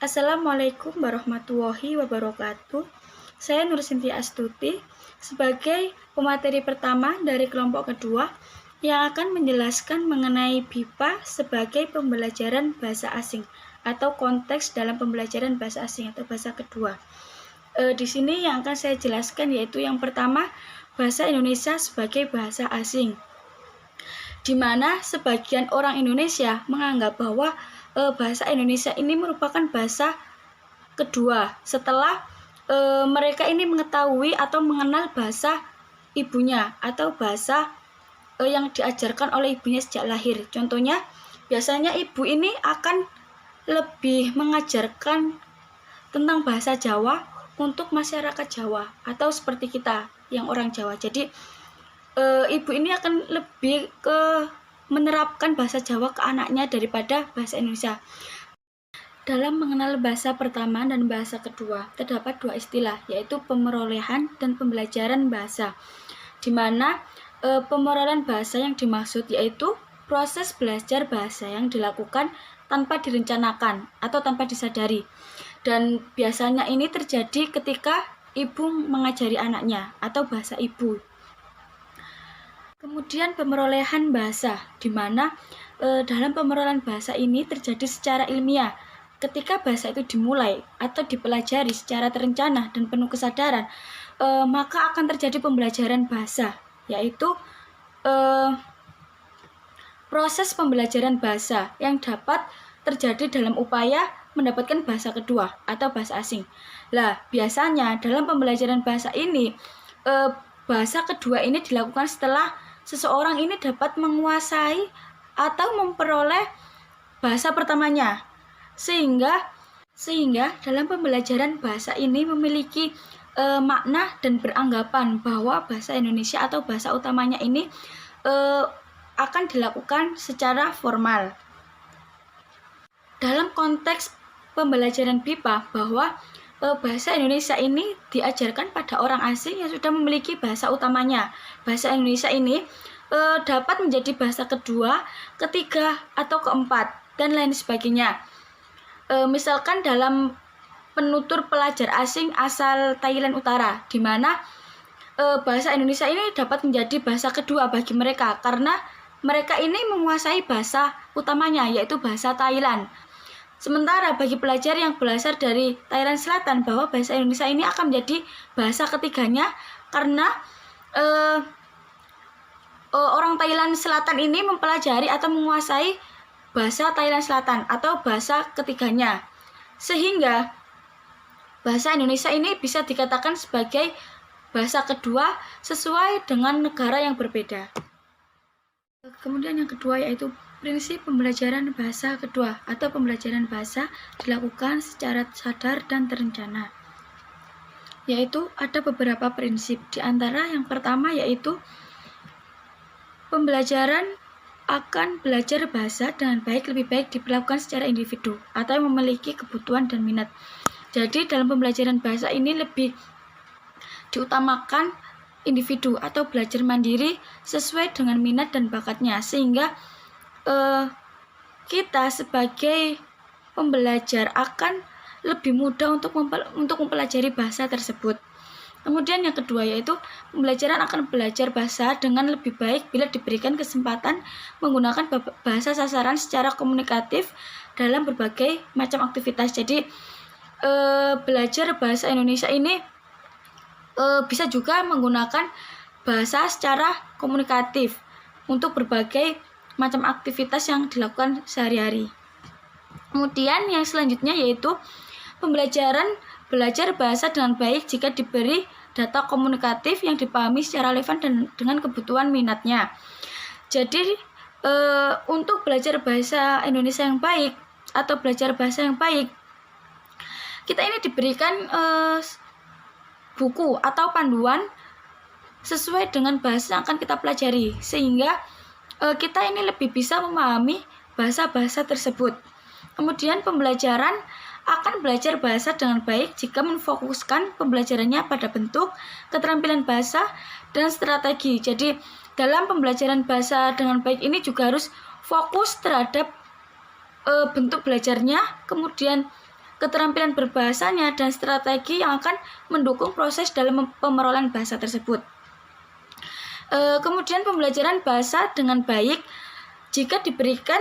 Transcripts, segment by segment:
Assalamualaikum warahmatullahi wabarakatuh. Saya Nur Sintia Astuti sebagai pemateri pertama dari kelompok kedua yang akan menjelaskan mengenai BIPA sebagai pembelajaran bahasa asing atau konteks dalam pembelajaran bahasa asing atau bahasa kedua. Di sini yang akan saya jelaskan yaitu yang pertama, bahasa Indonesia sebagai bahasa asing, di mana sebagian orang Indonesia menganggap bahwa bahasa Indonesia ini merupakan bahasa kedua setelah mereka ini mengetahui atau mengenal bahasa ibunya atau bahasa yang diajarkan oleh ibunya sejak lahir. Contohnya, biasanya ibu ini akan lebih mengajarkan tentang bahasa Jawa untuk masyarakat Jawa atau seperti kita yang orang Jawa. Jadi ibu ini akan lebih ke menerapkan bahasa Jawa ke anaknya daripada bahasa Indonesia. Dalam mengenal bahasa pertama dan bahasa kedua, terdapat dua istilah, yaitu pemerolehan dan pembelajaran bahasa, di mana pemerolehan bahasa yang dimaksud yaitu proses belajar bahasa yang dilakukan tanpa direncanakan atau tanpa disadari. Dan biasanya ini terjadi ketika ibu mengajari anaknya atau bahasa ibu. Kemudian pemerolehan bahasa, di mana dalam pemerolehan bahasa ini terjadi secara ilmiah. Ketika bahasa itu dimulai atau dipelajari secara terencana dan penuh kesadaran, maka akan terjadi pembelajaran bahasa, yaitu proses pembelajaran bahasa yang dapat terjadi dalam upaya mendapatkan bahasa kedua atau bahasa asing. Lah, biasanya dalam pembelajaran bahasa ini, bahasa kedua ini dilakukan setelah seseorang ini dapat menguasai atau memperoleh bahasa pertamanya. Sehingga dalam pembelajaran bahasa ini memiliki makna dan beranggapan bahwa bahasa Indonesia atau bahasa utamanya ini akan dilakukan secara formal. Dalam konteks pembelajaran BIPA, bahwa bahasa Indonesia ini diajarkan pada orang asing yang sudah memiliki bahasa utamanya. Bahasa Indonesia ini dapat menjadi bahasa kedua, ketiga, atau keempat, dan lain sebagainya. Misalkan dalam penutur pelajar asing asal Thailand Utara, di mana bahasa Indonesia ini dapat menjadi bahasa kedua bagi mereka karena mereka ini menguasai bahasa utamanya, yaitu bahasa Thailand. Sementara bagi pelajar yang berasal dari Thailand Selatan, bahwa bahasa Indonesia ini akan menjadi bahasa ketiganya karena orang Thailand Selatan ini mempelajari atau menguasai bahasa Thailand Selatan atau bahasa ketiganya. Sehingga bahasa Indonesia ini bisa dikatakan sebagai bahasa kedua sesuai dengan negara yang berbeda. Kemudian yang kedua yaitu prinsip pembelajaran bahasa kedua atau pembelajaran bahasa dilakukan secara sadar dan terencana. Yaitu ada beberapa prinsip, di antara yang pertama yaitu pembelajaran akan belajar bahasa dengan baik lebih baik diperlakukan secara individu atau yang memiliki kebutuhan dan minat. Jadi dalam pembelajaran bahasa ini lebih diutamakan individu atau belajar mandiri sesuai dengan minat dan bakatnya, sehingga kita sebagai pembelajar akan lebih mudah untuk mempelajari bahasa tersebut. Kemudian yang kedua yaitu pembelajaran akan belajar bahasa dengan lebih baik bila diberikan kesempatan menggunakan bahasa sasaran secara komunikatif dalam berbagai macam aktivitas. Jadi belajar bahasa Indonesia ini bisa juga menggunakan bahasa secara komunikatif untuk berbagai macam aktivitas yang dilakukan sehari-hari. Kemudian yang selanjutnya yaitu belajar bahasa dengan baik jika diberi data komunikatif yang dipahami secara relevan dan dengan kebutuhan minatnya. Jadi untuk belajar bahasa Indonesia yang baik atau belajar bahasa yang baik, kita ini diberikan buku atau panduan sesuai dengan bahasa yang akan kita pelajari, sehingga kita ini lebih bisa memahami bahasa-bahasa tersebut. Kemudian pembelajaran akan belajar bahasa dengan baik jika memfokuskan pembelajarannya pada bentuk, keterampilan bahasa, dan strategi. Jadi dalam pembelajaran bahasa dengan baik ini juga harus fokus terhadap bentuk belajarnya, kemudian keterampilan berbahasanya, dan strategi yang akan mendukung proses dalam pemerolehan bahasa tersebut. Kemudian pembelajaran bahasa dengan baik jika diberikan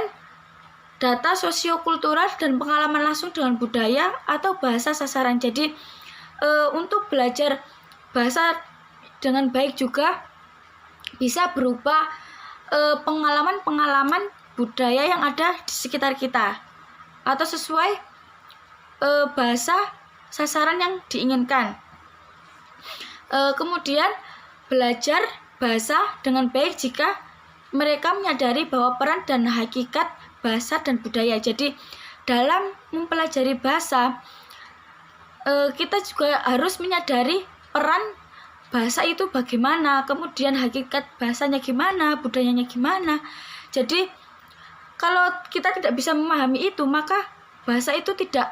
data sosiokultural dan pengalaman langsung dengan budaya atau bahasa sasaran. Jadi untuk belajar bahasa dengan baik juga bisa berupa pengalaman-pengalaman budaya yang ada di sekitar kita atau sesuai bahasa sasaran yang diinginkan. Kemudian belajar bahasa dengan baik jika mereka menyadari bahwa peran dan hakikat bahasa dan budaya. Jadi dalam mempelajari bahasa, kita juga harus menyadari peran bahasa itu bagaimana, kemudian hakikat bahasanya gimana, budayanya gimana. Jadi kalau kita tidak bisa memahami itu, maka bahasa itu tidak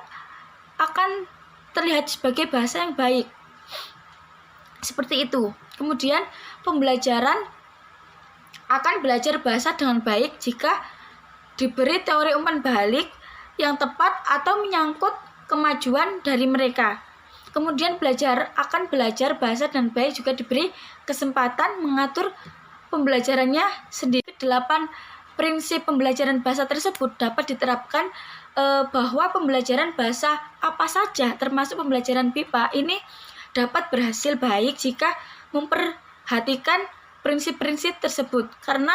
akan terlihat sebagai bahasa yang baik. Seperti itu. Kemudian pembelajaran akan belajar bahasa dengan baik jika diberi teori umpan balik yang tepat atau menyangkut kemajuan dari mereka. Kemudian akan belajar bahasa dengan baik juga diberi kesempatan mengatur pembelajarannya sendiri. 8 prinsip pembelajaran bahasa tersebut dapat diterapkan bahwa pembelajaran bahasa apa saja termasuk pembelajaran BIPA ini dapat berhasil baik jika memperhatikan prinsip-prinsip tersebut. Karena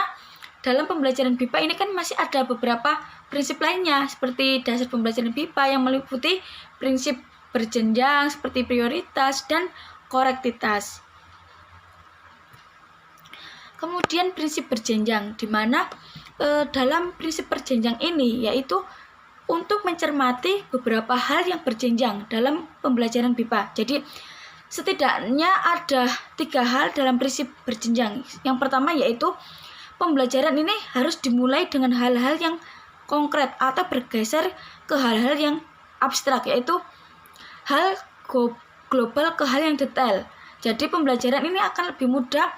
dalam pembelajaran BIPA ini kan masih ada beberapa prinsip lainnya seperti dasar pembelajaran BIPA yang meliputi prinsip berjenjang seperti prioritas dan korektitas. Kemudian prinsip berjenjang, di mana dalam prinsip berjenjang ini yaitu untuk mencermati beberapa hal yang berjenjang dalam pembelajaran BIPA. Jadi setidaknya ada 3 hal dalam prinsip berjenjang. Yang pertama yaitu pembelajaran ini harus dimulai dengan hal-hal yang konkret atau bergeser ke hal-hal yang abstrak, yaitu hal global ke hal yang detail. Jadi pembelajaran ini akan lebih mudah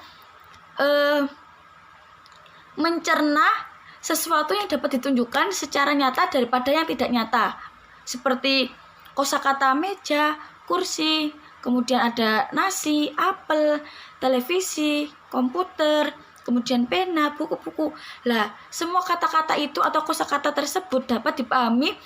mencerna sesuatu yang dapat ditunjukkan secara nyata daripada yang tidak nyata. Seperti kosakata meja, kursi, kemudian ada nasi, apel, televisi, komputer, kemudian pena, buku-buku. Lah, semua kata-kata itu atau kosakata tersebut dapat dipahami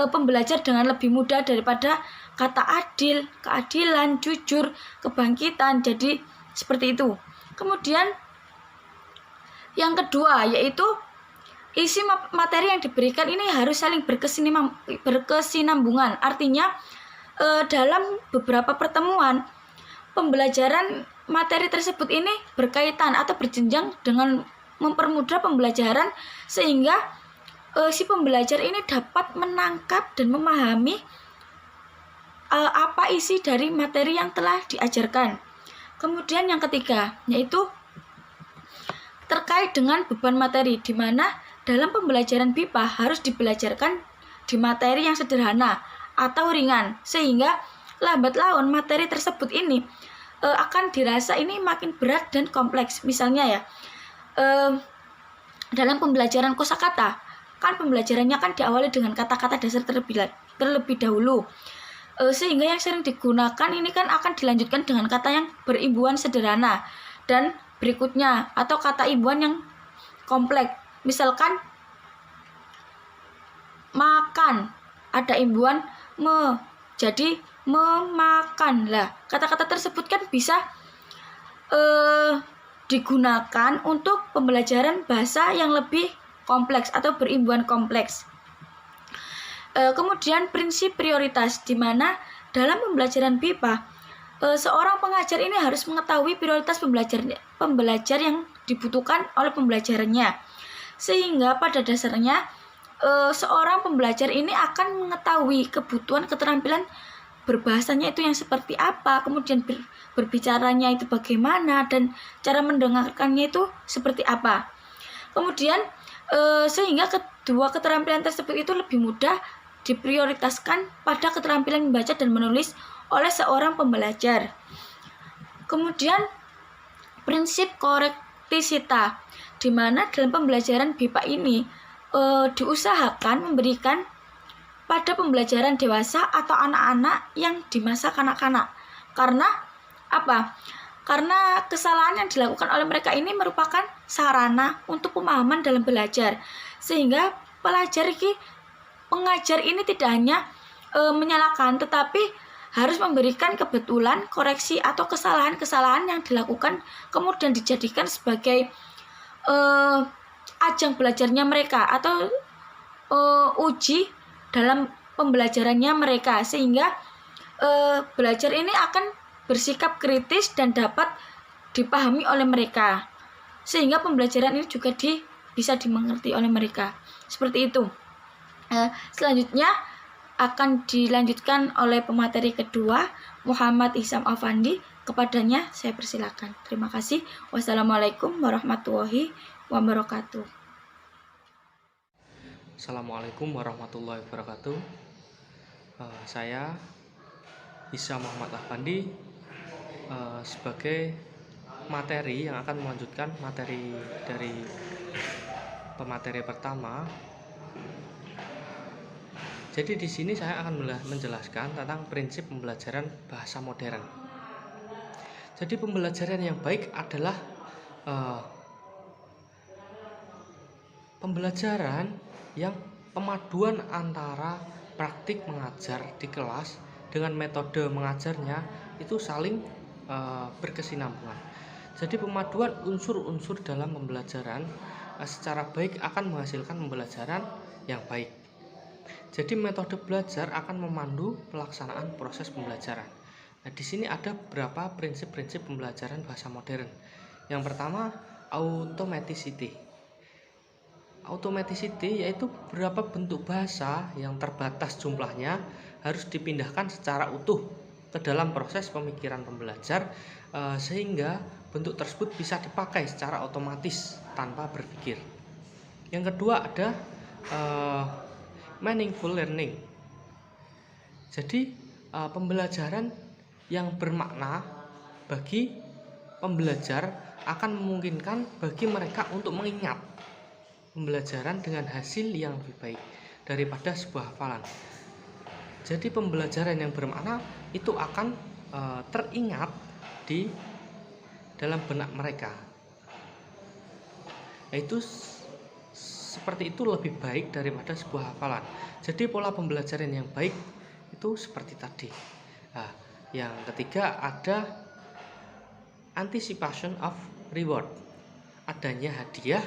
pembelajar dengan lebih mudah daripada kata adil, keadilan, jujur, kebangkitan. Jadi seperti itu. Kemudian yang kedua yaitu isi materi yang diberikan ini harus saling berkesinambungan. Artinya dalam beberapa pertemuan pembelajaran materi tersebut ini berkaitan atau berjenjang dengan mempermudah pembelajaran sehingga si pembelajar ini dapat menangkap dan memahami apa isi dari materi yang telah diajarkan. Kemudian yang ketiga yaitu terkait dengan beban materi, di mana dalam pembelajaran BIPA harus dibelajarkan di materi yang sederhana atau ringan, sehingga lambat laun materi tersebut ini akan dirasa ini makin berat dan kompleks. Misalnya ya, dalam pembelajaran kosakata, kan pembelajarannya kan diawali dengan kata-kata dasar terlebih dahulu, sehingga yang sering digunakan ini kan akan dilanjutkan dengan kata yang berimbuhan sederhana dan berikutnya atau kata imbuhan yang kompleks. Misalkan makan, ada imbuhan me, jadi memakan. Lah, kata-kata tersebut kan bisa digunakan untuk pembelajaran bahasa yang lebih kompleks atau berimbuhan kompleks. Kemudian prinsip prioritas, di mana dalam pembelajaran BIPA seorang pengajar ini harus mengetahui prioritas pembelajar yang dibutuhkan oleh pembelajarannya, sehingga pada dasarnya seorang pembelajar ini akan mengetahui kebutuhan keterampilan berbahasanya itu yang seperti apa, kemudian berbicaranya itu bagaimana, dan cara mendengarkannya itu seperti apa. Kemudian sehingga kedua keterampilan tersebut itu lebih mudah diprioritaskan pada keterampilan membaca dan menulis oleh seorang pembelajar. Kemudian prinsip korektisita, di mana dalam pembelajaran BIPA ini diusahakan memberikan pada pembelajaran dewasa atau anak-anak yang di masa kanak-kanak. Karena apa? Karena kesalahan yang dilakukan oleh mereka ini merupakan sarana untuk pemahaman dalam belajar, sehingga pengajar ini tidak hanya menyalahkan, tetapi harus memberikan kebetulan, koreksi atau kesalahan-kesalahan yang dilakukan kemudian dijadikan sebagai ajang belajarnya mereka atau uji dalam pembelajarannya mereka, sehingga belajar ini akan bersikap kritis dan dapat dipahami oleh mereka, sehingga pembelajaran ini juga bisa dimengerti oleh mereka. Seperti itu. Selanjutnya akan dilanjutkan oleh pemateri kedua, Muhammad Ihsan Afandi. Kepadanya saya persilakan. Terima kasih. Wassalamualaikum warahmatullahi wabarakatuh. Assalamualaikum warahmatullahi wabarakatuh. Saya Ihsan Muhammad Afandi sebagai materi yang akan melanjutkan materi dari pemateri pertama. Jadi di sini saya akan menjelaskan tentang prinsip pembelajaran bahasa modern. Jadi pembelajaran yang baik adalah pembelajaran yang pemaduan antara praktik mengajar di kelas dengan metode mengajarnya itu saling berkesinambungan. Jadi pemaduan unsur-unsur dalam pembelajaran secara baik akan menghasilkan pembelajaran yang baik. Jadi metode belajar akan memandu pelaksanaan proses pembelajaran. Nah, di sini ada beberapa prinsip-prinsip pembelajaran bahasa modern. Yang pertama, automaticity. Automaticity yaitu beberapa bentuk bahasa yang terbatas jumlahnya harus dipindahkan secara utuh ke dalam proses pemikiran pembelajar sehingga bentuk tersebut bisa dipakai secara otomatis tanpa berpikir. Yang kedua ada meaningful learning. Jadi pembelajaran yang bermakna bagi pembelajar akan memungkinkan bagi mereka untuk mengingat pembelajaran dengan hasil yang lebih baik daripada sebuah hafalan. Jadi pembelajaran yang bermakna itu akan teringat di dalam benak mereka. Yaitu seperti itu lebih baik daripada sebuah hafalan. Jadi pola pembelajaran yang baik itu seperti tadi. Nah, yang ketiga ada anticipation of reward. Adanya hadiah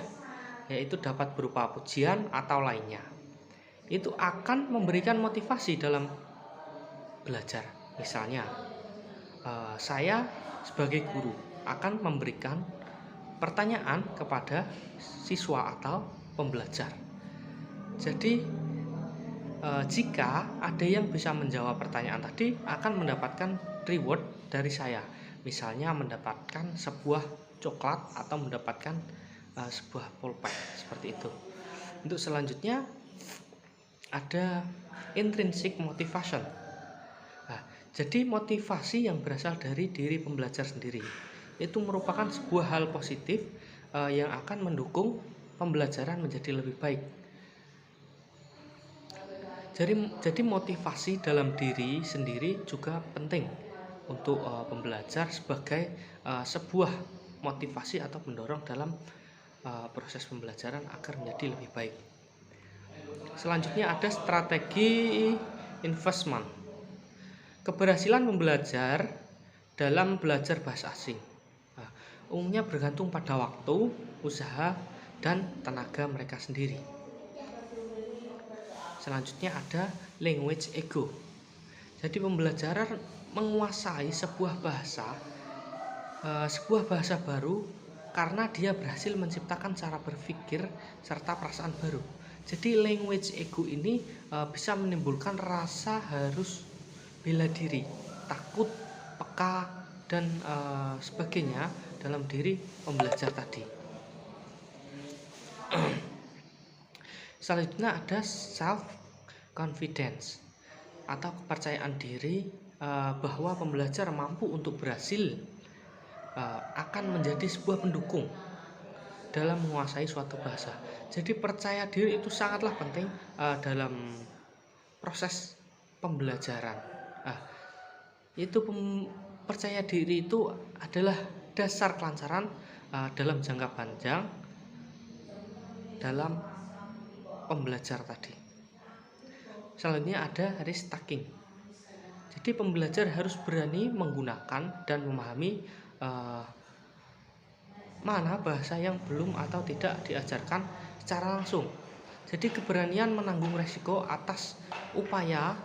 yaitu dapat berupa pujian atau lainnya. Itu akan memberikan motivasi dalam belajar. Misalnya, saya sebagai guru akan memberikan pertanyaan kepada siswa atau pembelajar. Jadi jika ada yang bisa menjawab pertanyaan tadi akan mendapatkan reward dari saya. Misalnya mendapatkan sebuah coklat atau mendapatkan sebuah pulpen seperti itu. Untuk selanjutnya ada intrinsic motivation. Nah, jadi motivasi yang berasal dari diri pembelajar sendiri itu merupakan sebuah hal positif yang akan mendukung pembelajaran menjadi lebih baik. Jadi motivasi dalam diri sendiri juga penting untuk pembelajar sebagai sebuah motivasi atau pendorong dalam proses pembelajaran agar menjadi lebih baik. Selanjutnya ada strategi investment. Keberhasilan pembelajar dalam belajar bahasa asing umumnya bergantung pada waktu, usaha, dan tenaga mereka sendiri. Selanjutnya ada language ego. Jadi pembelajaran menguasai sebuah bahasa baru karena dia berhasil menciptakan cara berpikir serta perasaan baru. Jadi language ego ini bisa menimbulkan rasa harus bela diri, takut, peka, dan sebagainya dalam diri pembelajar tadi. Selanjutnya ada self confidence atau kepercayaan diri bahwa pembelajar mampu untuk berhasil akan menjadi sebuah pendukung dalam menguasai suatu bahasa. Jadi percaya diri itu sangatlah penting dalam proses pembelajaran. Nah, percaya diri itu adalah dasar kelancaran dalam jangka panjang dalam pembelajar tadi. Selanjutnya ada risk taking. Jadi pembelajar harus berani menggunakan dan memahami mana bahasa yang belum atau tidak diajarkan secara langsung. Jadi keberanian menanggung resiko atas upaya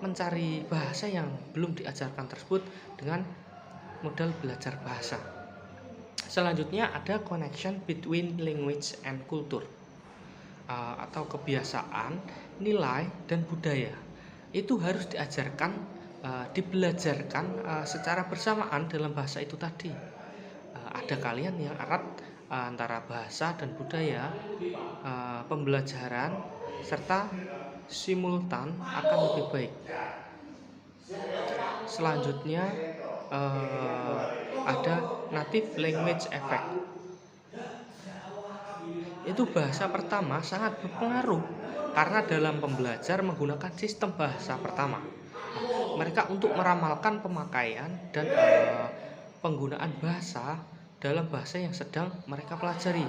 mencari bahasa yang belum diajarkan tersebut dengan modal belajar bahasa. Selanjutnya ada connection between language and culture, atau kebiasaan, nilai, dan budaya. Itu harus diajarkan, dibelajarkan secara bersamaan dalam bahasa itu tadi. Ada kalian yang erat antara bahasa dan budaya, pembelajaran serta simultan akan lebih baik. Selanjutnya ada native language effect. Itu bahasa pertama sangat berpengaruh karena dalam pembelajar menggunakan sistem bahasa pertama. Mereka untuk meramalkan pemakaian dan penggunaan bahasa dalam bahasa yang sedang mereka pelajari.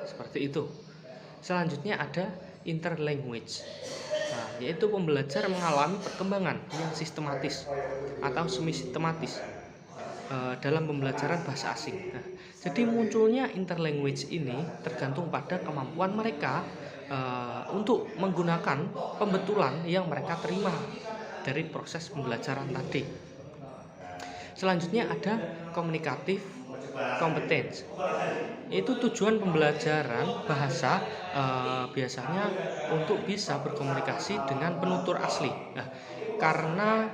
Seperti itu. Selanjutnya ada interlanguage, yaitu pembelajar mengalami perkembangan yang sistematis atau semi sistematis dalam pembelajaran bahasa asing. Jadi munculnya interlanguage ini tergantung pada kemampuan mereka untuk menggunakan pembetulan yang mereka terima dari proses pembelajaran tadi. Selanjutnya ada communicative competence. Itu tujuan pembelajaran bahasa biasanya untuk bisa berkomunikasi dengan penutur asli. Karena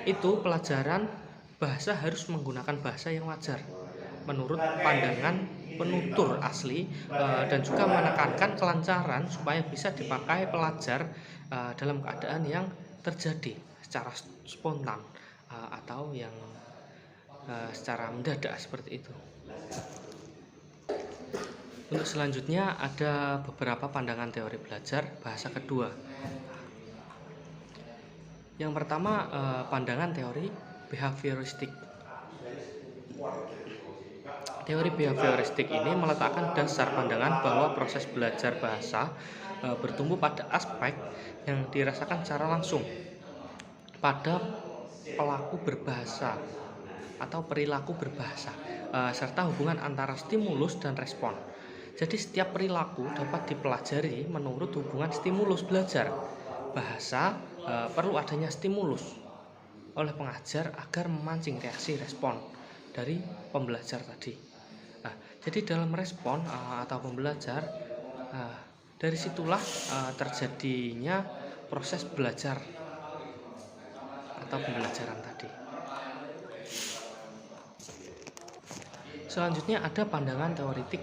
itu pelajaran bahasa harus menggunakan bahasa yang wajar menurut pandangan penutur asli, dan juga menekankan kelancaran supaya bisa dipakai pelajar dalam keadaan yang terjadi secara spontan atau yang secara mendadak seperti itu. Untuk selanjutnya ada beberapa pandangan teori belajar bahasa kedua. Yang pertama, pandangan teori behavioristik. Teori behavioristik ini meletakkan dasar pandangan bahwa proses belajar bahasa bertumbuh pada aspek yang dirasakan secara langsung pada pelaku berbahasa atau perilaku berbahasa, serta hubungan antara stimulus dan respon. Jadi setiap perilaku dapat dipelajari menurut hubungan stimulus belajar. Bahasa perlu adanya stimulus oleh pengajar agar memancing reaksi respon dari pembelajar tadi. Jadi dalam respon atau pembelajar, dari situlah terjadinya proses belajar atau pembelajaran tadi. Selanjutnya ada pandangan teoritik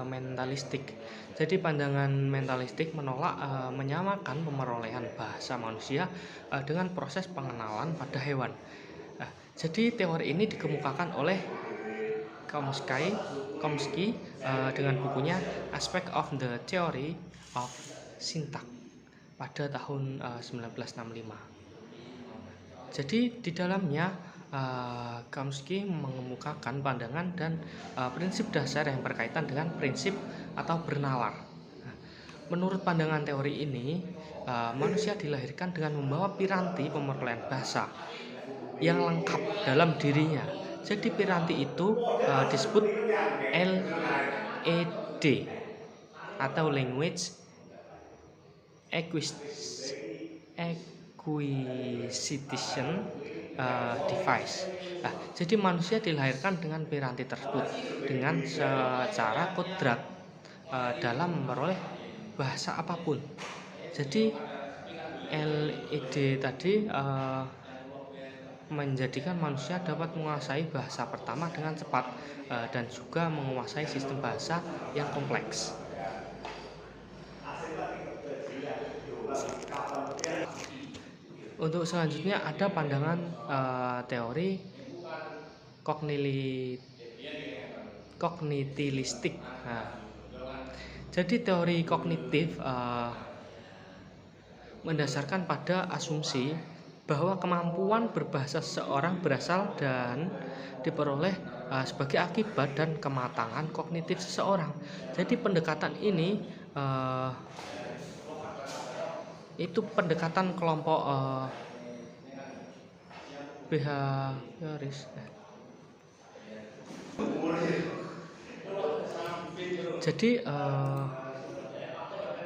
mentalistik. Jadi pandangan mentalistik menolak menyamakan pemerolehan bahasa manusia dengan proses pengenalan pada hewan. Jadi teori ini dikemukakan oleh Chomsky dengan bukunya Aspect of the Theory of Syntax pada tahun 1965. Jadi di dalamnya Chomsky mengemukakan pandangan dan prinsip dasar yang berkaitan dengan prinsip atau bernalar. Menurut pandangan teori ini, manusia dilahirkan dengan membawa piranti pemerolehan bahasa yang lengkap dalam dirinya. Jadi piranti itu disebut LED atau Language Acquisition Device. Jadi manusia dilahirkan dengan piranti tersebut dengan secara kodrat dalam memperoleh bahasa apapun. Jadi LED tadi menjadikan manusia dapat menguasai bahasa pertama dengan cepat dan juga menguasai sistem bahasa yang kompleks. Untuk selanjutnya ada pandangan teori kognitivistik. Jadi teori kognitif mendasarkan pada asumsi bahwa kemampuan berbahasa seseorang berasal dan diperoleh sebagai akibat dan kematangan kognitif seseorang. Jadi pendekatan ini itu pendekatan kelompok behavioris. Jadi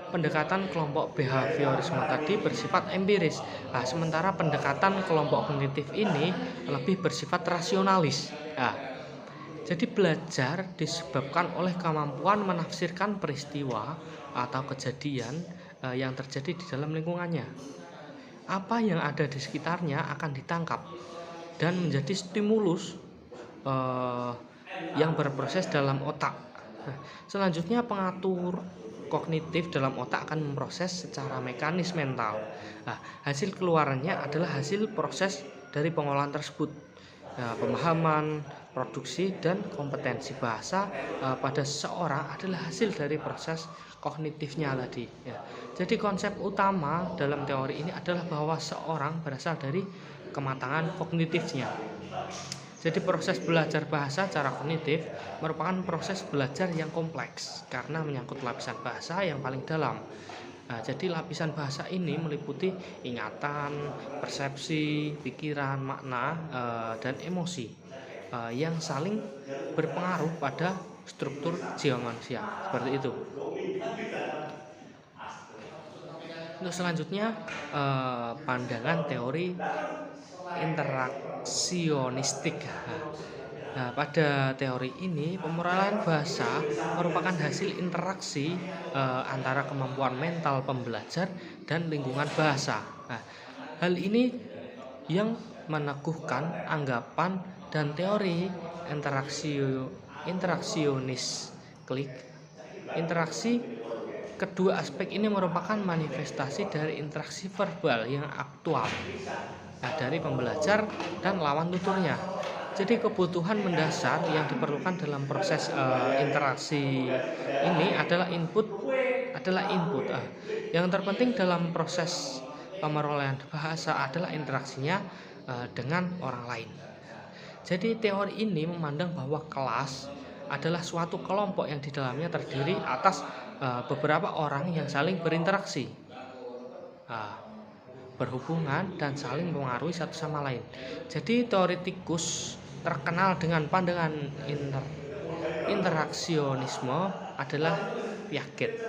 pendekatan kelompok behaviorisme tadi bersifat empiris. Sementara pendekatan kelompok kognitif ini lebih bersifat rasionalis. Jadi belajar disebabkan oleh kemampuan menafsirkan peristiwa atau kejadian yang terjadi di dalam lingkungannya. Apa yang ada di sekitarnya akan ditangkap dan menjadi stimulus yang berproses dalam otak. Selanjutnya pengatur kognitif dalam otak akan memproses secara mekanis mental. Hasil keluarannya adalah hasil proses dari pengolahan tersebut. Pemahaman, produksi, dan kompetensi bahasa pada seseorang adalah hasil dari proses kognitifnya tadi. Jadi konsep utama dalam teori ini adalah bahwa seorang berasal dari kematangan kognitifnya. Jadi proses belajar bahasa secara kognitif merupakan proses belajar yang kompleks karena menyangkut lapisan bahasa yang paling dalam. Jadi lapisan bahasa ini meliputi ingatan, persepsi, pikiran, makna, dan emosi yang saling berpengaruh pada struktur jiwa manusia. Seperti itu. Untuk selanjutnya pandangan teori interaksionistik. Pada teori ini pemoralan bahasa merupakan hasil interaksi antara kemampuan mental pembelajar dan lingkungan bahasa. Hal ini yang meneguhkan anggapan dan teori interaksionis klik. Interaksi kedua aspek ini merupakan manifestasi dari interaksi verbal yang aktual dari pembelajar dan lawan tuturnya. Jadi kebutuhan mendasar yang diperlukan dalam proses interaksi ini adalah input. Yang terpenting dalam proses pemerolehan bahasa adalah interaksinya dengan orang lain. Jadi teori ini memandang bahwa kelas adalah suatu kelompok yang di dalamnya terdiri atas beberapa orang yang saling berinteraksi, berhubungan, dan saling mempengaruhi satu sama lain. Jadi teoretikus terkenal dengan pandangan interaksionisme adalah Piaget.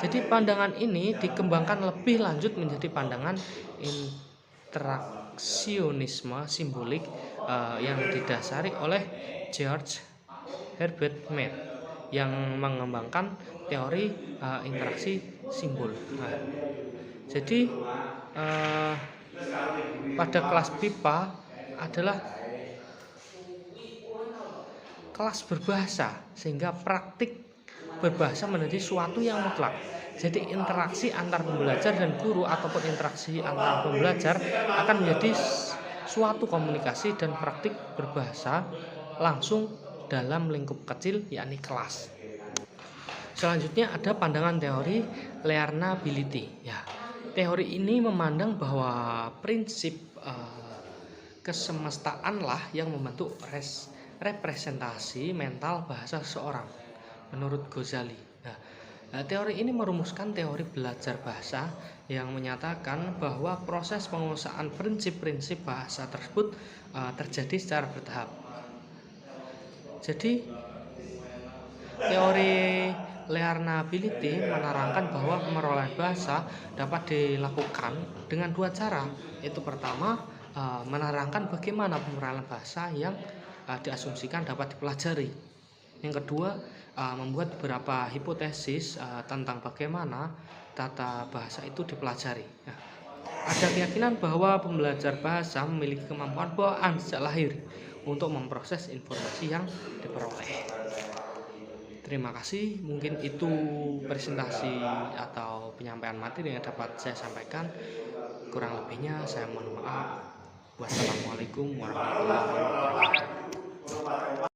Jadi pandangan ini dikembangkan lebih lanjut menjadi pandangan interaksionisme simbolik yang didasari oleh George Herbert Mead yang mengembangkan teori interaksi simbol. Jadi pada kelas BIPA adalah kelas berbahasa, sehingga praktik berbahasa menjadi suatu yang mutlak. Jadi interaksi antar pembelajar dan guru ataupun interaksi antar pembelajar akan menjadi suatu komunikasi dan praktik berbahasa langsung dalam lingkup kecil, yakni kelas. Selanjutnya ada pandangan teori learnability. Teori ini memandang bahwa prinsip kesemestaanlah yang membentuk representasi mental bahasa seseorang menurut Ghazali. Teori ini merumuskan teori belajar bahasa yang menyatakan bahwa proses penguasaan prinsip-prinsip bahasa tersebut terjadi secara bertahap. Jadi teori learnability menerangkan bahwa pemerolehan bahasa dapat dilakukan dengan dua cara. Itu pertama, menerangkan bagaimana pemerolehan bahasa yang diasumsikan dapat dipelajari. Yang kedua, membuat beberapa hipotesis tentang bagaimana tata bahasa itu dipelajari. Ada keyakinan bahwa pembelajar bahasa memiliki kemampuan bawaan sejak lahir untuk memproses informasi yang diperoleh. Terima kasih, mungkin itu presentasi atau penyampaian materi yang dapat saya sampaikan. Kurang lebihnya saya mohon maaf. Wassalamualaikum warahmatullahi wabarakatuh.